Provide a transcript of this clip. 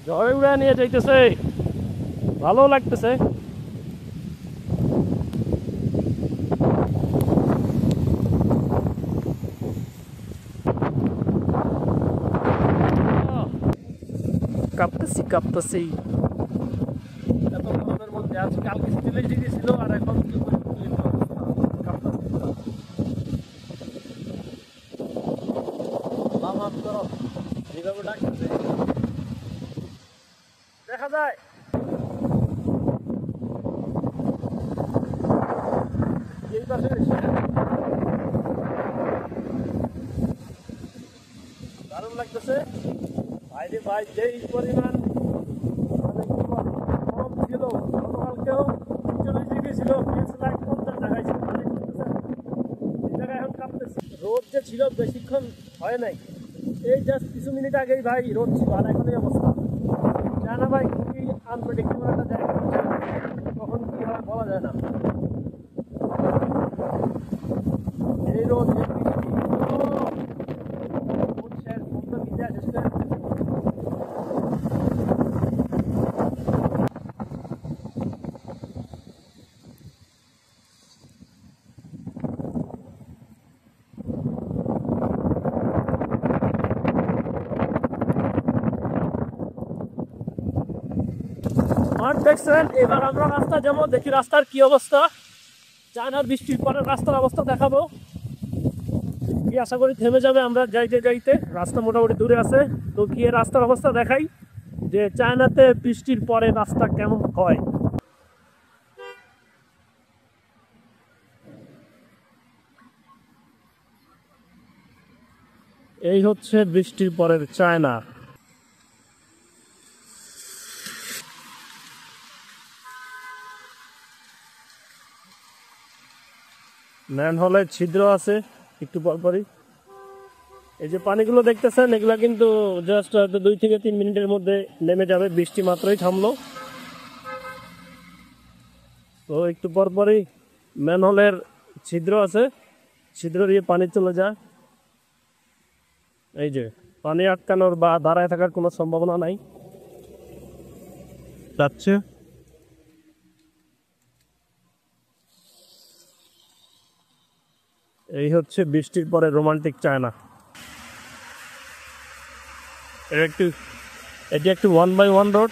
ঝড়ে উড়ে নিয়ে যাইতেছে, ভালো লাগতেছে। কাঁপতেছি কাঁপতেছি, এত গরমের মধ্যে আজ কালকে 40 ডিগ্রি ছিল আর এখন যেভাবে ডাকতেছে দেখা যায়। এই পাশে দারুণ লাগতেছে ভাই রে ভাই, যেই পরিমাণ গরম ছিল গতকালকেও 40 ডিগ্রি ছিল, 50 টাকায় ছিল, এই জায়গায় এখন কাঁপতেছে। রোদ যে ছিল বেশিক্ষণ হয় নাই, এই জাস্ট কিছু মিনিট আগেই ভাই রোদ ছিল আর এখন এই অবস্থা। জানা ভাই খুবই আনপ্রেডিক্টেবল একটা জায়গা, কখন কি হয় বলা যায় না। এই রোদ দেখছেন। এবার আমরা রাস্তা যাবো, দেখি রাস্তার কি অবস্থা। চায়নার বৃষ্টির পরে রাস্তার অবস্থা দেখাবো, কি আশা করি থেমে যাবে আমরা যাইতে যাইতে। রাস্তা মোটামুটি দূরে আছে, তো গিয়ে রাস্তার অবস্থা দেখাই যে চায়নাতে বৃষ্টির পরে রাস্তা কেমন হয়। এই হচ্ছে বৃষ্টির পরের চায়না। ম্যানহোলের ছিদ্র আছে একটু পরপরই। এই যে পানিগুলো দেখতেছেন, এগুলো কিন্তু জাস্ট 2 থেকে 3 মিনিটের মধ্যে নেমে যাবে, বৃষ্টি মাত্রই থামলো। তো একটু পরপরই ম্যানহোলের ছিদ্র আছে, ছিদ্র দিয়ে পানি চলে যায়। এই যে পানি আটকানোর বা দাঁড়ায় থাকার কোনো সম্ভাবনা নাই, যাচ্ছে। এই হচ্ছে বৃষ্টির পরে রোমান্টিক চায়না। এটি একটি 1x1 রোড।